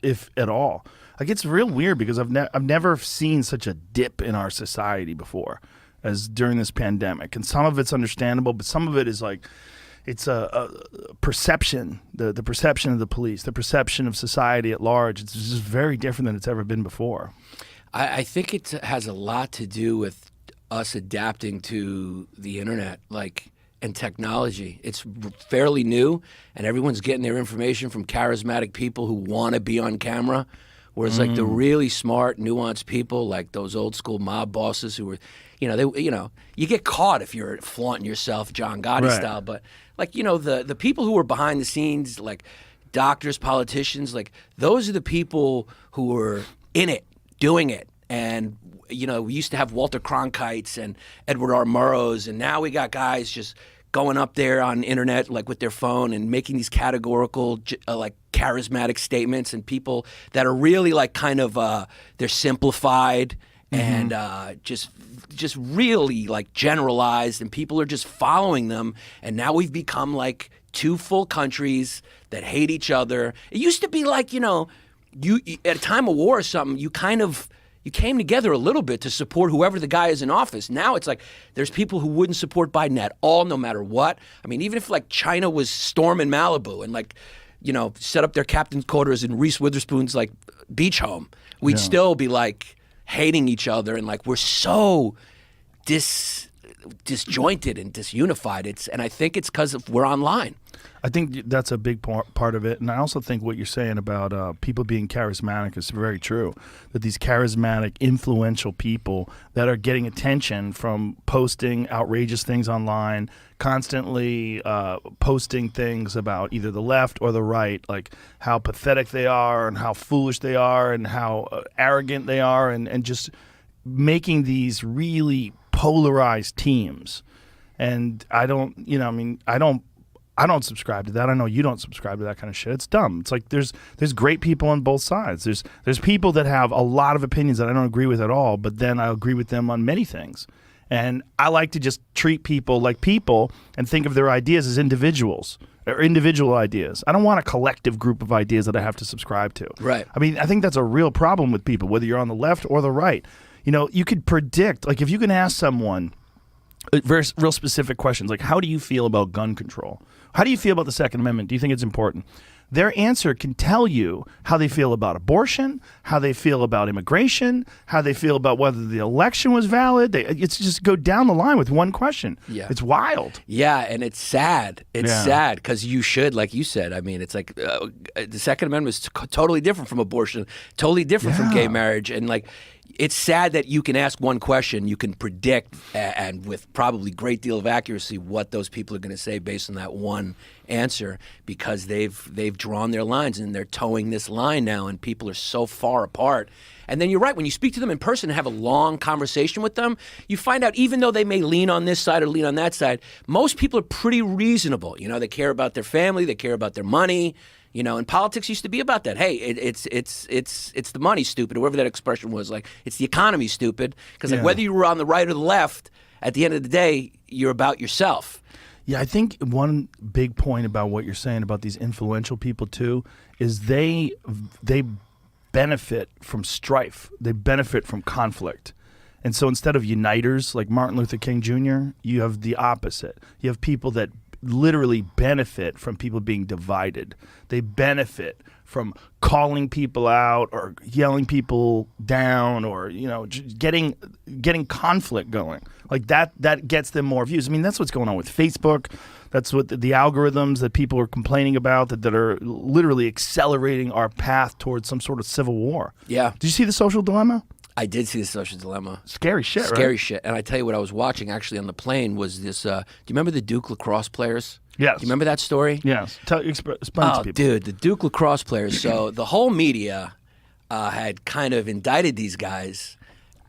if at all. Like, it's real weird because I've never seen such a dip in our society before as during this pandemic. And some of it's understandable, but some of it is like, it's a perception, the perception of the police, the perception of society at large. It's just very different than it's ever been before. I think it has a lot to do with us adapting to the internet, and technology. It's fairly new, and everyone's getting their information from charismatic people who want to be on camera. Whereas the really smart, nuanced people, like those old school mob bosses who were, you get caught if you're flaunting yourself John Gotti style. But the people who were behind the scenes, like doctors, politicians, those are the people who were in it, doing it. And we used to have Walter Cronkites and Edward R. Murrows, and now we got guys just going up there on the internet with their phone and making these categorical charismatic statements, and people that are really they're simplified and just really generalized, and people are just following them. And now we've become two full countries that hate each other. It used to be you at a time of war or something, you came together a little bit to support whoever the guy is in office. Now it's there's people who wouldn't support Biden at all, no matter what. I mean, even if China was storming Malibu and set up their captain's quarters in Reese Witherspoon's beach home, we'd still be hating each other, and we're so disjointed and disunified. And I think it's because we're online. I think that's a big part of it. And I also think what you're saying about people being charismatic is very true, that these charismatic, influential people that are getting attention from posting outrageous things online, constantly posting things about either the left or the right, like how pathetic they are and how foolish they are and how arrogant they are, and just making these really polarized teams. And I don't subscribe to that. I know you don't subscribe to that kind of shit. It's dumb. It's there's great people on both sides. There's people that have a lot of opinions that I don't agree with at all, but then I agree with them on many things. And I like to just treat people like people and think of their ideas as individuals or individual ideas. I don't want a collective group of ideas that I have to subscribe to. Right. I mean, I think that's a real problem with people, whether you're on the left or the right. You could predict, if you can ask someone real specific questions, like how do you feel about gun control? How do you feel about the Second Amendment? Do you think it's important? Their answer can tell you how they feel about abortion, how they feel about immigration, how they feel about whether the election was valid. It's just go down the line with one question. Yeah. It's wild. Yeah, and it's sad. It's sad because you should, like you said, I mean, it's the Second Amendment is totally different from abortion, totally different from gay marriage. And it's sad that you can ask one question, you can predict, and with probably great deal of accuracy, what those people are going to say based on that one answer, because they've drawn their lines and they're towing this line now, and people are so far apart. And then you're right, when you speak to them in person and have a long conversation with them, you find out even though they may lean on this side or lean on that side, most people are pretty reasonable. They care about their family, they care about their money. And politics used to be about that. Hey, it's the money, stupid, or whatever that expression was. It's the economy, stupid. Because whether you were on the right or the left, at the end of the day, you're about yourself. Yeah, I think one big point about what you're saying about these influential people too is they benefit from strife. They benefit from conflict. And so instead of uniters like Martin Luther King Jr., you have the opposite. You have people that literally benefit from people being divided. They benefit from calling people out or yelling people down, or getting conflict going. That gets them more views. I mean, that's what's going on with Facebook. That's what the algorithms that people are complaining about that are literally accelerating our path towards some sort of civil war. Yeah. Did you see The Social Dilemma? I did see The Social Dilemma. Scary shit, right? Scary shit. And I tell you what I was watching actually on the plane was this, do you remember the Duke lacrosse players? Yes. Do you remember that story? Yes. Explain to people. Dude, the Duke lacrosse players. So the whole media had kind of indicted these guys,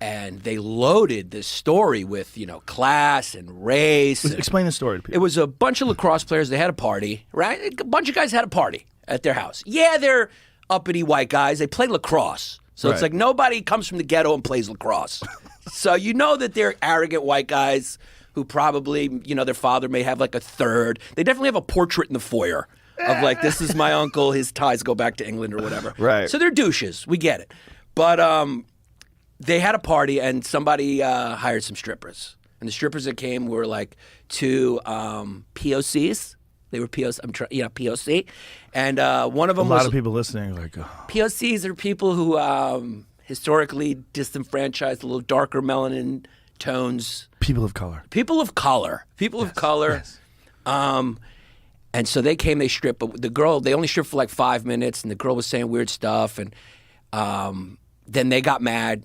and they loaded this story with, class and race. Explain the story to people. It was a bunch of lacrosse players. They had a party, right? A bunch of guys had a party at their house. Yeah, they're uppity white guys. They play lacrosse. So it's nobody comes from the ghetto and plays lacrosse. So that they're arrogant white guys who probably, their father may have a third. They definitely have a portrait in the foyer of like, this is my uncle, his ties go back to England or whatever. Right. So they're douches. We get it. But they had a party and somebody hired some strippers. And the strippers that came were like two POCs. They were POC. And one of them was... A lot of people listening are like... Oh. POCs are people who historically disenfranchised, a little darker melanin tones. People of color. People of color. People of color. Yes. And so they came, they stripped, but the girl, they only stripped for like 5 minutes, and the girl was saying weird stuff, and then they got mad.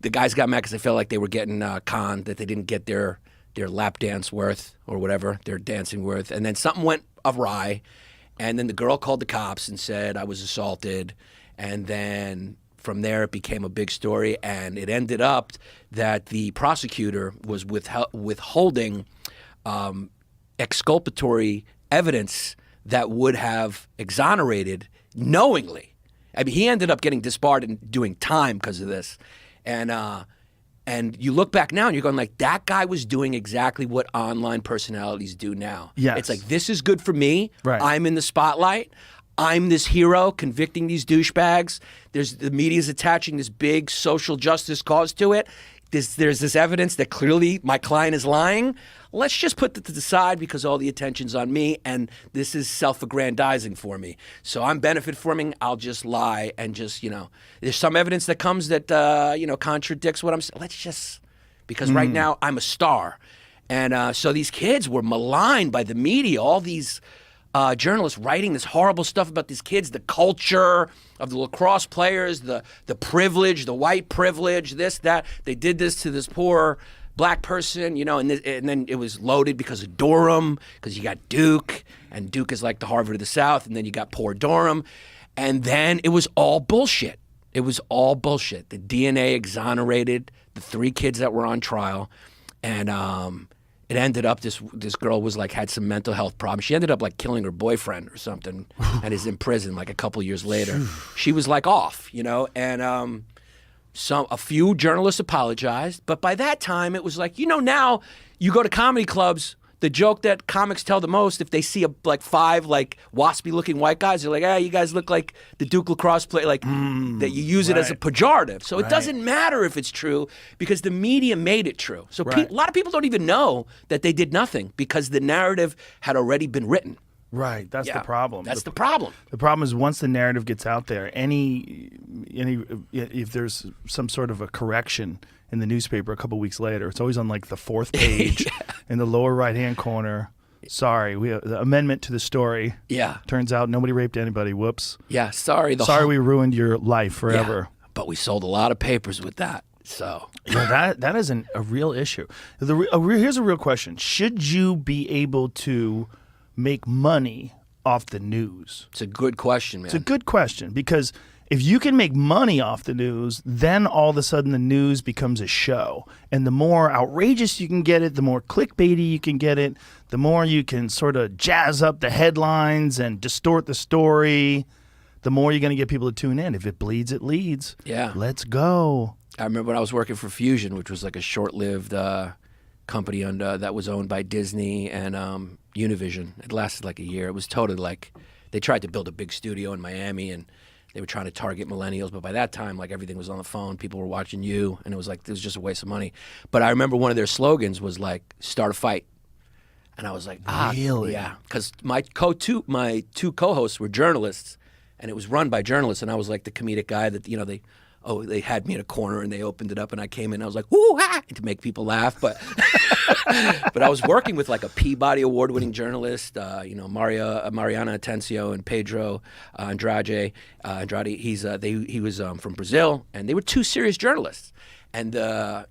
The guys got mad because they felt like they were getting conned, that they didn't get their lap dance worth or whatever, their dancing worth. And then something went awry, and then the girl called the cops and said, I was assaulted. And then from there it became a big story, and it ended up that the prosecutor was withholding exculpatory evidence that would have exonerated knowingly. I mean, he ended up getting disbarred and doing time because of this. And you look back now and you're going like, that guy was doing exactly what online personalities do now. Yes. It's like, this is good for me. Right. I'm in the spotlight. I'm this hero convicting these douchebags. The media's attaching this big social justice cause to it. There's this evidence that clearly my client is lying. Let's just put that to the side because all the attention's on me, and this is self-aggrandizing for me. So I'm benefit forming. I'll just lie and just, there's some evidence that comes that, contradicts what I'm saying. Let's just, because right now I'm a star. And so these kids were maligned by the media, all these journalists writing this horrible stuff about these kids, the culture of the lacrosse players, the privilege, the white privilege, this, that. They did this to this poor black person, and then it was loaded because of Durham, because you got Duke, and Duke is like the Harvard of the South, and then you got poor Durham, and then it was all bullshit. It was all bullshit. The DNA exonerated the 3 kids that were on trial, and it ended up this girl was like had some mental health problems. She ended up like killing her boyfriend or something, and is in prison like a couple years later. She was like off, and a few journalists apologized, but by that time it was like, now you go to comedy clubs, the joke that comics tell the most, if they see 5 waspy looking white guys, they're like, you guys look like the Duke lacrosse player, that you use it as a pejorative. So it doesn't matter if it's true because the media made it true. So a lot of people don't even know that they did nothing because the narrative had already been written. Right, that's the problem. That's the problem. The problem is once the narrative gets out there, if there's some sort of a correction in the newspaper a couple weeks later, it's always on like the 4th page in the lower right-hand corner. Sorry, we have the amendment to the story. Yeah. Turns out nobody raped anybody. Whoops. Yeah, sorry. We ruined your life forever. Yeah, but we sold a lot of papers with that. So that is a real issue. Here's a real question: should you be able to make money off the news? It's a good question, man. It's a good question because if you can make money off the news, then all of a sudden the news becomes a show. And the more outrageous you can get it, the more clickbaity you can get it, the more you can sort of jazz up the headlines and distort the story, the more you're going to get people to tune in. If it bleeds, it leads. Yeah. Let's go. I remember when I was working for Fusion, which was like a short-lived company that was owned by Disney and Univision. It lasted like a year. It was totally like they tried to build a big studio in Miami and they were trying to target millennials, but by that time, like everything was on the phone. People were watching you, and it was just a waste of money. But I remember one of their slogans was like "Start a fight," and I was like, really? Yeah, because my two co-hosts were journalists, and it was run by journalists, and I was like the comedic guy that they had me in a corner and they opened it up and I came in and I was like, woo ha, to make people laugh. But but I was working with like a Peabody Award-winning journalist, Mariana Atencio and Pedro Andrade. He was from Brazil, and they were 2 serious journalists. And the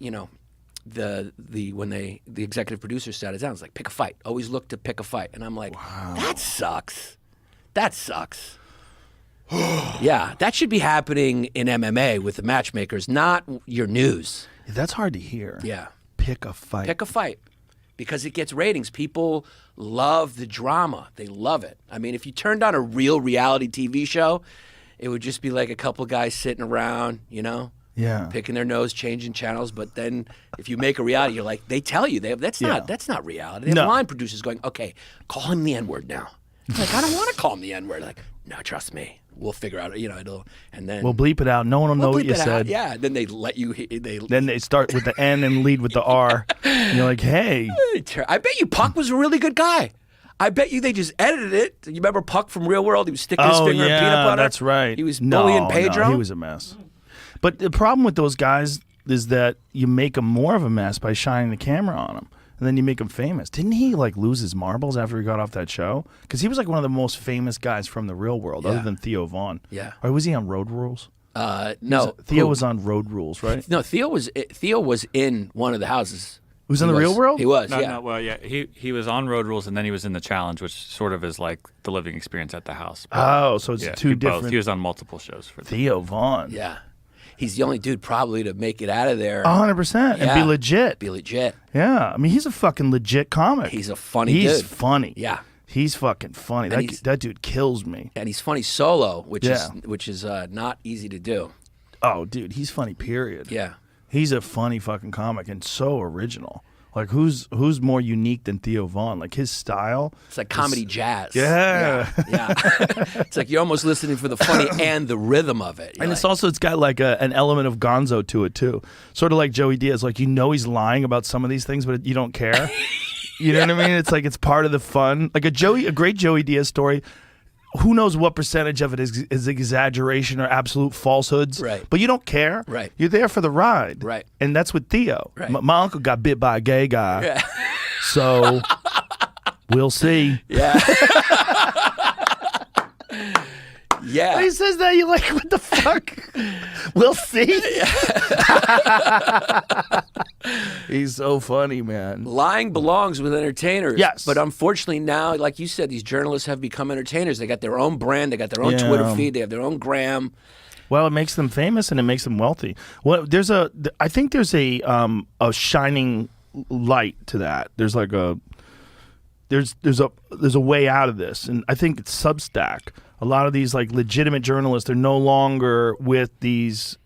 executive producer sat us down. It's like, pick a fight. Always look to pick a fight. And I'm like, wow. That sucks. Yeah, that should be happening in MMA with the matchmakers, not your news. That's hard to hear. Yeah. Pick a fight. Pick a fight. Because it gets ratings. People love the drama. They love it. I mean, if you turned on a real reality TV show, it would just be like a couple guys sitting around, Yeah. picking their nose, changing channels. But then if you make a reality, you're like, they tell you, that's not reality. They have line producers going, okay, call him the N-word now. Like, I don't want to call him the N-word. Like, no, trust me. We'll figure out, and then... We'll bleep it out. No one will know what you said. Yeah, then they let you... Then they start with the N and lead with the R. And you're like, hey. I bet you Puck was a really good guy. I bet you they just edited it. You remember Puck from Real World? He was sticking his finger in peanut butter? That's right. He was bullying Pedro? No, he was a mess. But the problem with those guys is that you make them more of a mess by shining the camera on them. And then you make him famous. Didn't he lose his marbles after he got off that show? Because he was one of the most famous guys from the real world, other than Theo Von. Yeah. Or was he on Road Rules? No. Theo was on Road Rules, right? No, Theo was in one of the houses. He was in the real world? He was, No, yeah. no, well, yeah. He was on Road Rules, and then he was in the Challenge, which sort of is like the living experience at the house. But, so it's two different. Both. He was on multiple shows for Theo Von. Yeah. He's the only dude probably to make it out of there. 100%. And be legit. Be legit. Yeah. I mean, he's a fucking legit comic. He's a funny dude. He's funny. Yeah. He's fucking funny. That dude kills me. And he's funny solo, which is not easy to do. Oh, dude, he's funny, period. Yeah. He's a funny fucking comic and so original. Like, who's more unique than Theo Von? Like, his style. It's like comedy jazz. Yeah. Yeah. It's like you're almost listening for the funny and the rhythm of it. And it's got like an element of gonzo to it, too. Sort of like Joey Diaz. Like, he's lying about some of these things, but you don't care. You know what I mean? It's like it's part of the fun. Like a great Joey Diaz story. Who knows what percentage of it is exaggeration or absolute falsehoods? Right. But you don't care. Right. You're there for the ride. Right. And that's with Theo. Right. My uncle got bit by a gay guy. Yeah. So we'll see. Yeah. Yeah. When he says that, you're like, what the fuck? We'll see. He's so funny, man. Lying belongs with entertainers. Yes. But unfortunately now, like you said, these journalists have become entertainers. They got their own brand. They got their own Twitter feed. They have their own gram. Well, it makes them famous and it makes them wealthy. Well, I think there's a shining light to that. There's like there's a way out of this, and I think it's Substack. A lot of these like legitimate journalists, they're no longer with these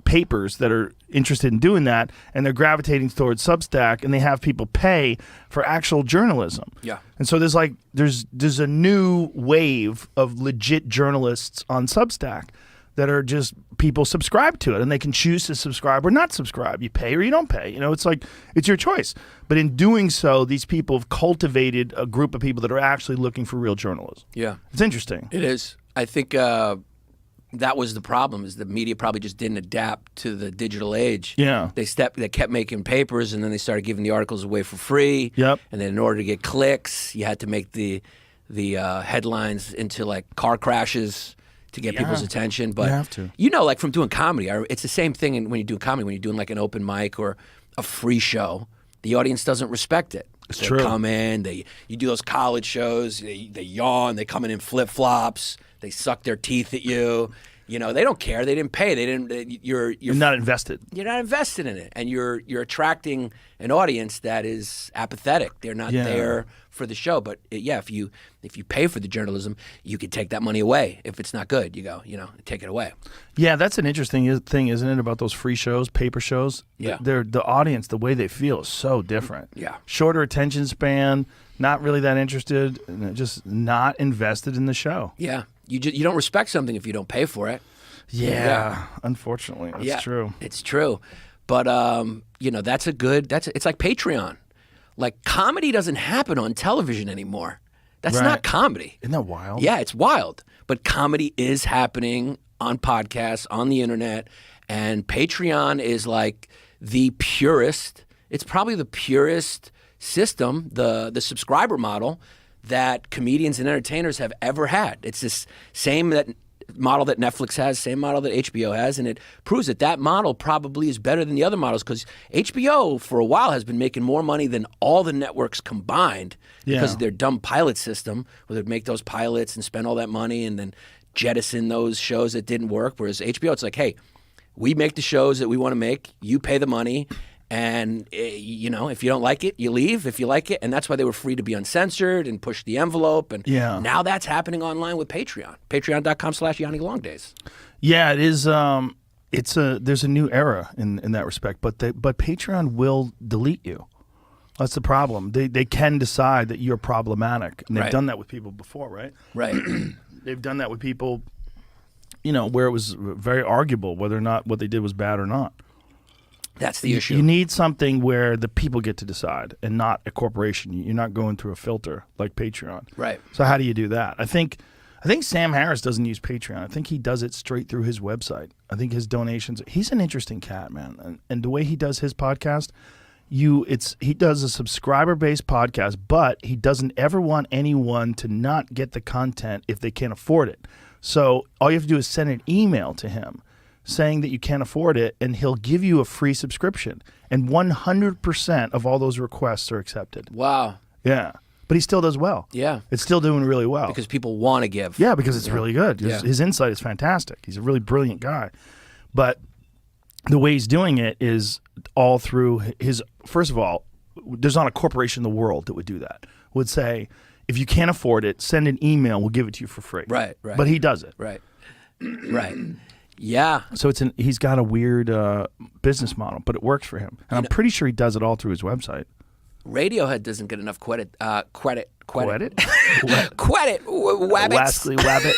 papers that are interested in doing that, and they're gravitating towards Substack, and they have people pay for actual journalism. Yeah. And so there's a new wave of legit journalists on Substack that are just people subscribe to it, and they can choose to subscribe or not subscribe. You pay or you don't pay. It's like it's your choice. But in doing so, these people have cultivated a group of people that are actually looking for real journalism. Yeah. It's interesting. It is. I think that was the problem, is the media probably just didn't adapt to the digital age. Yeah. They kept making papers, and then they started giving the articles away for free. Yep. And then in order to get clicks, you had to make the headlines into like car crashes to get people's attention. But you have to. Like from doing comedy, it's the same thing when you do comedy. When you're doing like an open mic or a free show, the audience doesn't respect it. It's They true. come in, you do those college shows, they yawn, they come in flip-flops, they suck their teeth at you. They don't care. They didn't pay. You're not invested. You're not invested in it, and you're attracting an audience that is apathetic. They're not there for the show. But if you pay for the journalism, you could take that money away. If it's not good, you go, take it away. Yeah, that's an interesting thing, isn't it, about those free shows, paper shows? Yeah. The audience, the way they feel is so different. Yeah. Shorter attention span, not really that interested, and just not invested in the show. Yeah. You don't respect something if you don't pay for it. Yeah. Unfortunately, that's true. It's true. But it's like Patreon. Like, comedy doesn't happen on television anymore. That's not comedy. Isn't that wild? Yeah, it's wild. But comedy is happening on podcasts, on the internet, and Patreon is like the purest. It's probably the purest system, the subscriber model that comedians and entertainers have ever had. It's this same model that Netflix has, same model that HBO has, and it proves that model probably is better than the other models, because HBO for a while has been making more money than all the networks combined because of their dumb pilot system, where they'd make those pilots and spend all that money and then jettison those shows that didn't work. Whereas HBO, it's like, hey, we make the shows that we want to make, you pay the money, and, if you don't like it, you leave. If you like it, and that's why they were free to be uncensored and push the envelope. And now that's happening online with Patreon. Patreon.com/YanniLongdays. Yeah, it is. There's a new era in that respect, but Patreon will delete you. That's the problem. They can decide that you're problematic, and they've Right. done that with people before, right? Right. They've done that with people, where it was very arguable whether or not what they did was bad or not. That's the issue. You need something where the people get to decide and not a corporation. You're not going through a filter like Patreon. Right. So how do you do that? I think Sam Harris doesn't use Patreon. I think he does it straight through his website. I think his donations. He's an interesting cat, man, and the way he does his podcast, he does a subscriber-based podcast, but he doesn't ever want anyone to not get the content if they can't afford it. So all you have to do is send an email to him saying that you can't afford it, and he'll give you a free subscription. And 100% of all those requests are accepted. Wow. Yeah. But he still does well. Yeah. It's still doing really well. Because people want to give. Yeah, because it's really good. Yeah. His insight is fantastic. He's a really brilliant guy. But the way he's doing it is all through his, first of all, there's not a corporation in the world that would do that. Would say, if you can't afford it, send an email, we'll give it to you for free. Right. But he does it. Right. Right. Yeah. So he's got a weird business model, but it works for him. And I'm pretty sure he does it all through his website. Radiohead doesn't get enough credit. Credit. Credit? Credit. Wabbits. Lastly, Wabbit.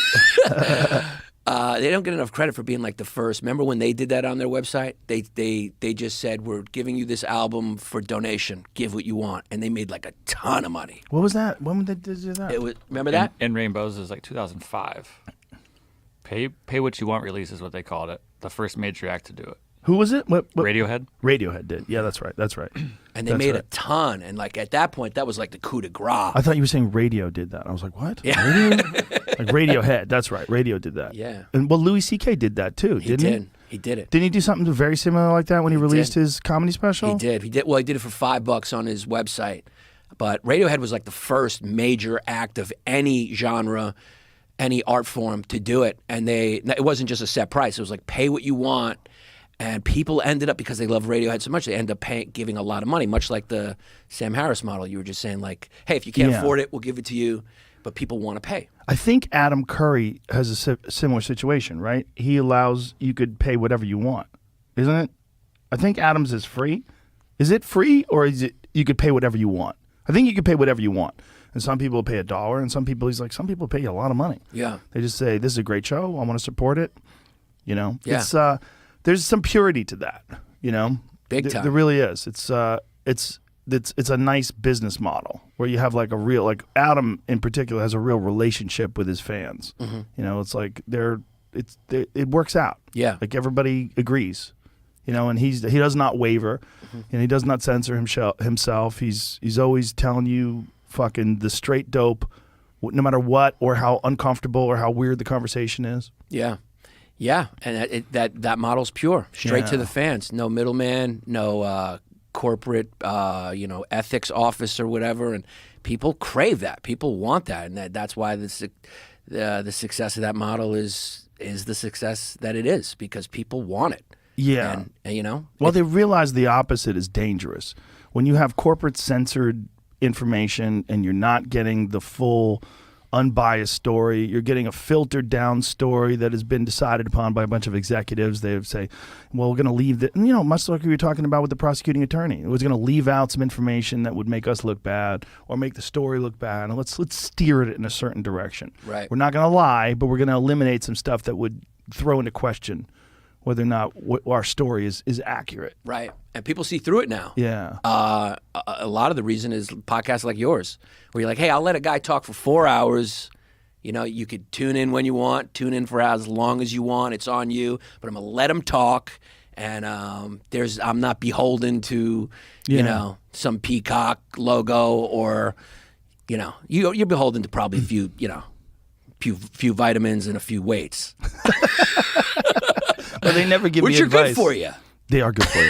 They don't get enough credit for being like the first. Remember when they did that on their website? They just said, we're giving you this album for donation. Give what you want. And they made like a ton of money. What was that? When did they do that? It was, remember that? In Rainbows is like 2005. Pay what you want release is what they called it. The first major act to do it. Who was it? What? Radiohead. Radiohead did. Yeah, that's right. That's right. And they made a ton. And like at that point, that was like the coup de grace. I thought you were saying Radio did that. I was like, what? Yeah. Radio? Like Radiohead. That's right. Radio did that. Yeah. And well, Louis C.K. did that too, didn't he? He did it. Didn't he do something very similar like that when he released his comedy special? He did. Well, he did it for $5 on his website. But Radiohead was like the first major act of any genre, any art form to do it. And it wasn't just a set price. It was like pay what you want. And people ended up, because they love Radiohead so much, they end up giving a lot of money, much like the Sam Harris model. You were just saying like, hey, if you can't afford it, we'll give it to you. But people want to pay. I think Adam Curry has a similar situation, right? He allows you could pay whatever you want, isn't it? I think Adam's is free. Is it free, or is it you could pay whatever you want? I think you could pay whatever you want. And some people pay $1, and some people pay you a lot of money. Yeah. They just say, this is a great show. I want to support it. Yeah. It's there's some purity to that, Big time. There really is. It's a nice business model where you have like a real, like Adam in particular has a real relationship with his fans. Mm-hmm. It's like it works out. Yeah. Like everybody agrees, and he does not waver, and he does not censor himself. He's always telling you fucking the straight dope, no matter what or how uncomfortable or how weird the conversation is. Yeah. Yeah, and that model's pure, straight to the fans. No middleman, no corporate, ethics office or whatever. And people crave that. People want that, and that's why the success of that model is the success that it is, because people want it. Yeah, and well, they realize the opposite is dangerous. When you have corporate censored information and you're not getting the full unbiased story, you're getting a filtered down story that has been decided upon by a bunch of executives. They would say, well, we're going to leave much like we were talking about with the prosecuting attorney. It was going to leave out some information that would make us look bad or make the story look bad, and let's steer it in a certain direction. Right. We're not going to lie, but we're going to eliminate some stuff that would throw into question whether or not our story is accurate. Right. And people see through it now. Yeah. A lot of the reason is podcasts like yours, where you're like, hey, I'll let a guy talk for 4 hours. You could tune in when you want, tune in for as long as you want. It's on you. But I'm going to let him talk. And I'm not beholden to, some peacock logo or, you're beholden to probably a few vitamins and a few weights. But they never give Which me advice. Which are good for you. They are good for you.